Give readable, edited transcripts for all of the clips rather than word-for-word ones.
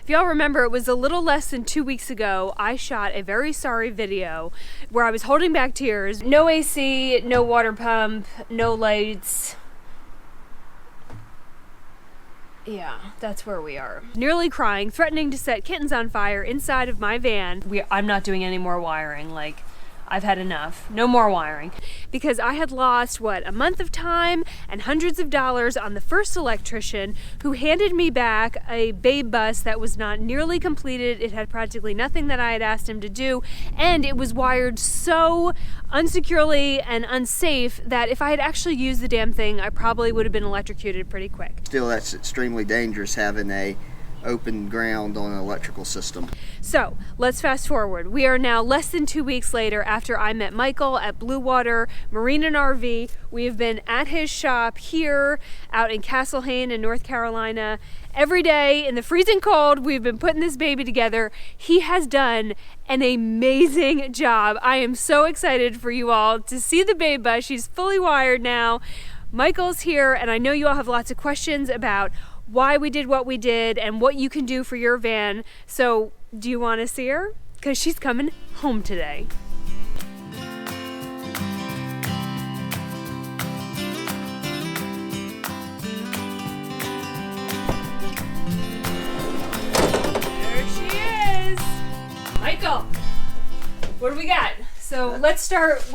If y'all remember, it was a little less than 2 weeks ago, I shot a very sorry video where I was holding back tears. No AC, no water pump, no lights. Yeah, that's where we are. Nearly crying, threatening to set kittens on fire inside of my van. I'm not doing any more wiring, like, I've had enough. No more wiring. Because I had lost, a month of time and hundreds of dollars on the first electrician who handed me back a Babe bus that was not nearly completed. It had practically nothing that I had asked him to do, and it was wired so unsecurely and unsafe that if I had actually used the damn thing, I probably would have been electrocuted pretty quick. Still, that's extremely dangerous having a open ground on an electrical system. So let's fast forward. We are now less than 2 weeks later after I met Michael at Blue Water Marine and RV. We have been at his shop here out in Castle Hayne in North Carolina. Every day in the freezing cold, we've been putting this baby together. He has done an amazing job. I am so excited for you all to see the Babe bus. She's fully wired now. Michael's here, and I know you all have lots of questions about why we did what we did and what you can do for your van. So do you want to see her? Because she's coming home today. There she is. Michael, what do we got? So let's start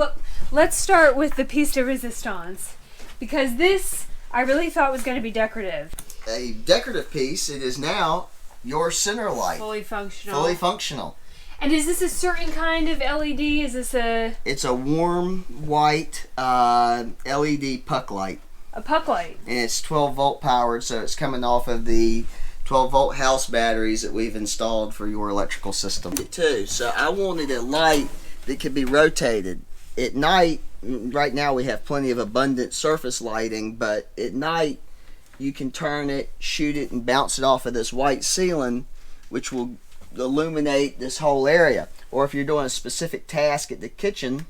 with the piece de resistance, because this I really thought was going to be decorative. A decorative piece. It is now your center light. Fully functional. Fully functional. And is this a certain kind of LED? Is this a... It's a warm white LED puck light. A puck light. And it's 12 volt powered, so it's coming off of the 12 volt house batteries that we've installed for your electrical system too. So I wanted a light that could be rotated. At night, right now we have plenty of abundant surface lighting, but at night you can turn it, shoot it, and bounce it off of this white ceiling, which will illuminate this whole area. Or if you're doing a specific task at the kitchen,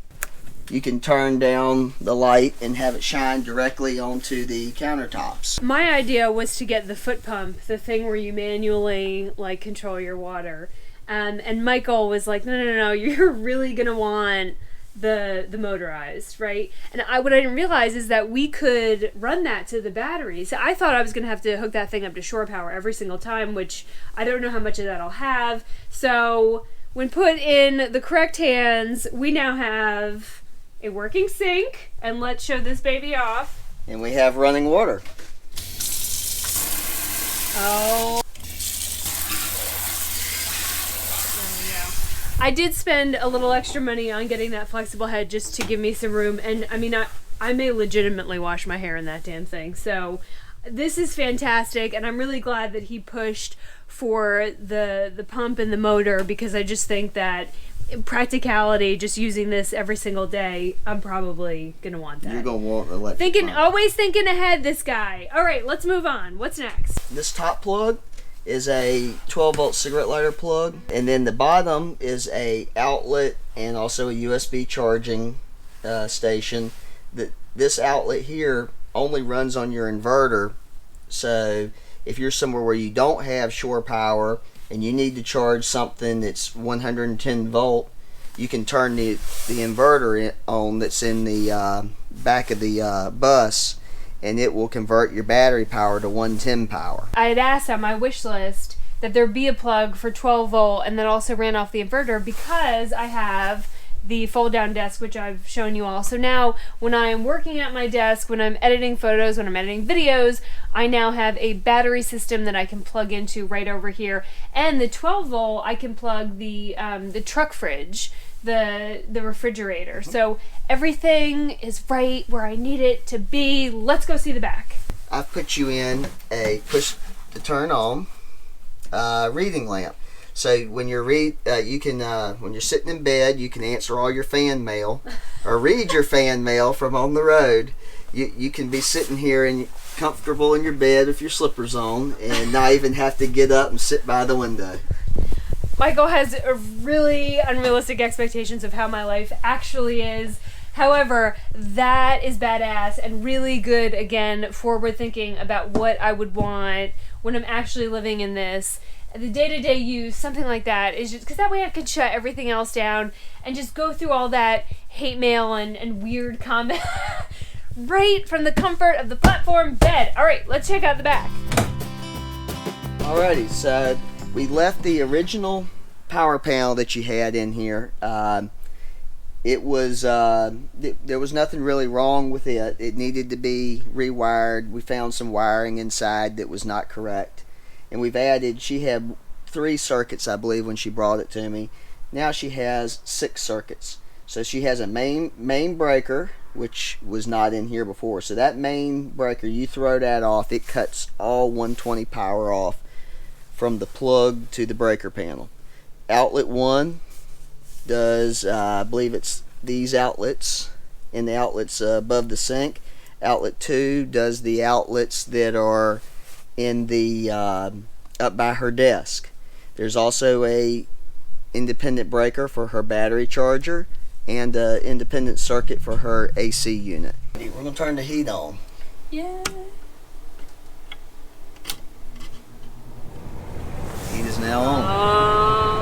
you can turn down the light and have it shine directly onto the countertops. My idea was to get the foot pump, the thing where you manually control your water. And Michael was like, no, you're really gonna want the motorized, right? And what I didn't realize is that we could run that to the batteries. So I thought I was gonna have to hook that thing up to shore power every single time, which I don't know how much of that I'll have. So when put in the correct hands, we now have a working sink, and let's show this baby off. And we have running water. Oh. I did spend a little extra money on getting that flexible head just to give me some room, and I mean, I may legitimately wash my hair in that damn thing. So this is fantastic, and I'm really glad that he pushed for the pump and the motor, because I just think that in practicality, just using this every single day, I'm probably gonna want that. You're gonna want an electric pump. Always thinking ahead, this guy. All right, let's move on. What's next? This top plug is a 12 volt cigarette lighter plug, and then the bottom is a outlet and also a USB charging station. This outlet here only runs on your inverter, so if you're somewhere where you don't have shore power and you need to charge something that's 110 volt, you can turn the inverter on that's in the back of the bus, and it will convert your battery power to 110 power. I had asked on my wish list that there be a plug for 12 volt and that also ran off the inverter, because I have the fold down desk, which I've shown you all. So now when I am working at my desk, when I'm editing photos, when I'm editing videos, I now have a battery system that I can plug into right over here. And the 12 volt, I can plug the truck fridge, the refrigerator. So everything is right where I need it to be. Let's go see the back. I've put you in a push to turn on reading lamp. So when you're when you're sitting in bed, you can answer all your fan mail or read your fan mail from on the road. You can be sitting here and comfortable in your bed with your slippers on and not even have to get up and sit by the window. Michael has really unrealistic expectations of how my life actually is. However, that is badass and really good, again, forward thinking about what I would want when I'm actually living in this. the day-to-day use, something like that, is just because that way I could shut everything else down and just go through all that hate mail and weird comment right from the comfort of the platform bed. All right, let's check out the back. Alrighty, so we left the original power panel that you had in here. It was there was nothing really wrong with it. It needed to be rewired. We found some wiring inside that was not correct, and we've added. She had 3 circuits, I believe, when she brought it to me. Now she has 6 circuits. So she has a main breaker, which was not in here before. So that main breaker, you throw that off, it cuts all 120 power off from the plug to the breaker panel. Outlet 1 does, I believe it's these outlets, and the outlets above the sink. Outlet 2 does the outlets that are in the up by her desk. There's also a independent breaker for her battery charger and an independent circuit for her AC unit. We're going to turn the heat on. Yeah. Heat is now on.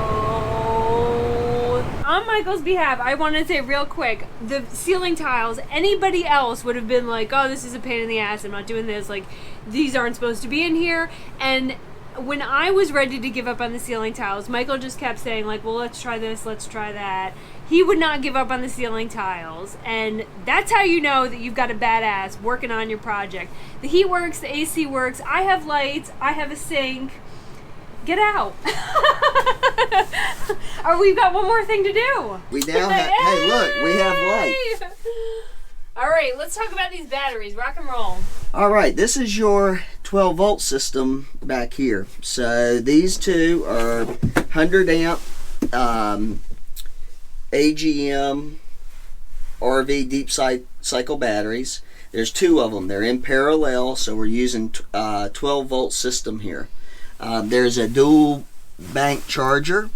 On Michael's behalf, I want to say real quick, the ceiling tiles, anybody else would have been like, oh, this is a pain in the ass, I'm not doing this, like, these aren't supposed to be in here. And when I was ready to give up on the ceiling tiles, Michael just kept saying, like, well, let's try this, let's try that. He would not give up on the ceiling tiles, and that's how you know that you've got a badass working on your project. The heat works, the AC works, I have lights, I have a sink. Get out. Or we've got one more thing to do. We now have, hey look, we have light. All right, let's talk about these batteries. Rock and roll. All right, this is your 12 volt system back here. So these two are 100 amp AGM RV deep cycle batteries. There's 2 of them. They're in parallel, so we're using 12 volt system here. There's a dual bank charger,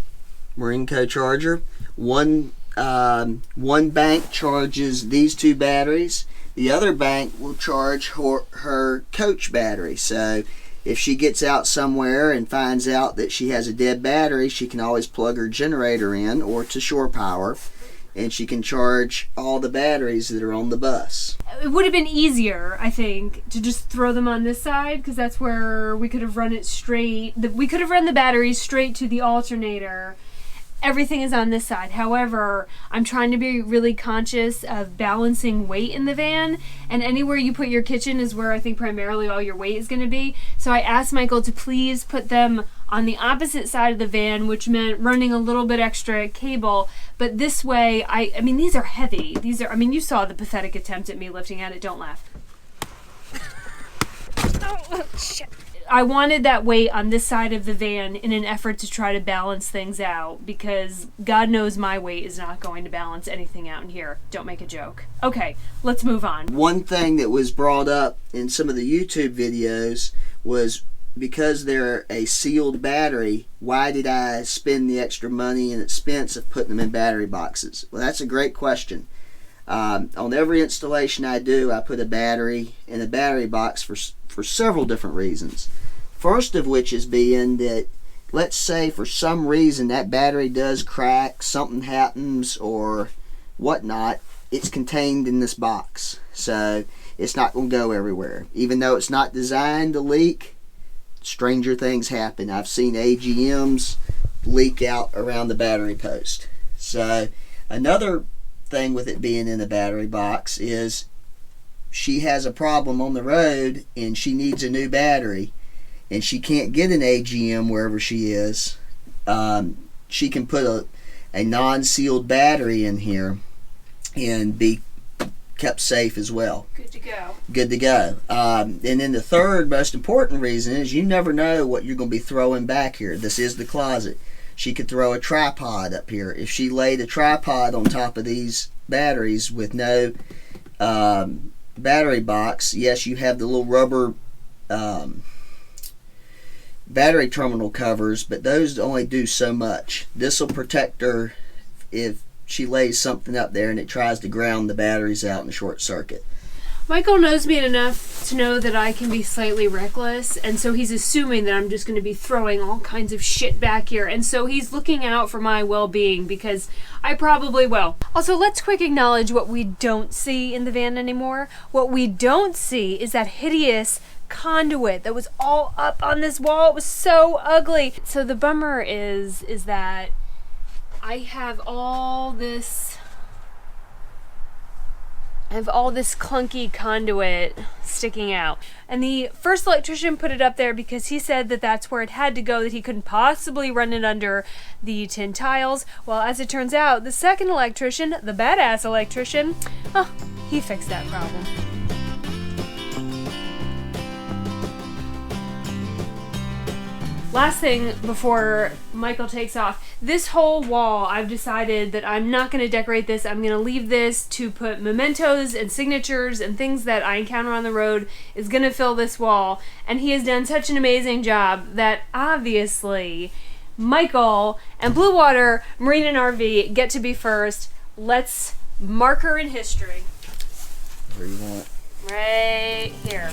Marinco charger. One bank charges these 2 batteries. The other bank will charge her coach battery. So if she gets out somewhere and finds out that she has a dead battery, she can always plug her generator in or to shore power, and she can charge all the batteries that are on the bus. It would have been easier, I think, to just throw them on this side, because that's where we could have run it straight. We could have run the batteries straight to the alternator. Everything is on this side. However, I'm trying to be really conscious of balancing weight in the van, and anywhere you put your kitchen is where I think primarily all your weight is going to be. So I asked Michael to please put them on the opposite side of the van, which meant running a little bit extra cable. But this way, I mean, these are heavy. These are, I mean, you saw the pathetic attempt at me lifting at it. Don't laugh. Oh, shit. I wanted that weight on this side of the van in an effort to try to balance things out, because God knows my weight is not going to balance anything out in here. Don't make a joke. Okay, let's move on. One thing that was brought up in some of the YouTube videos was, because they're a sealed battery, why did I spend the extra money and expense of putting them in battery boxes? Well, that's a great question. On every installation I do, I put a battery in a battery box for several different reasons. First of which is being that, let's say for some reason that battery does crack, something happens or whatnot, it's contained in this box. So it's not going to go everywhere. Even though it's not designed to leak, stranger things happen. I've seen AGMs leak out around the battery post. So another thing with it being in a battery box is, she has a problem on the road and she needs a new battery and she can't get an AGM wherever she is. She can put a non-sealed battery in here and be kept safe as well. Good to go. Good to go. And then the third most important reason is, you never know what you're going to be throwing back here. This is the closet. She could throw a tripod up here. If she laid a tripod on top of these batteries with no battery box, yes, you have the little rubber battery terminal covers, but those only do so much. This will protect her if she lays something up there and it tries to ground the batteries out in a short circuit. Michael knows me enough to know that I can be slightly reckless, and so he's assuming that I'm just going to be throwing all kinds of shit back here, and so he's looking out for my well-being, because I probably will. Also, let's quick acknowledge what we don't see in the van anymore. What we don't see is that hideous conduit that was all up on this wall. It was so ugly. So the bummer is that I have all this clunky conduit sticking out. And the first electrician put it up there because he said that that's where it had to go, that he couldn't possibly run it under the tin tiles. Well, as it turns out, the second electrician, the badass electrician, he fixed that problem. Last thing before Michael takes off, this whole wall, I've decided that I'm not going to decorate this. I'm going to leave this to put mementos and signatures and things that I encounter on the road is going to fill this wall. And he has done such an amazing job that obviously Michael and Blue Water Marine and RV get to be first. Let's mark her in history. Where you want? Right here.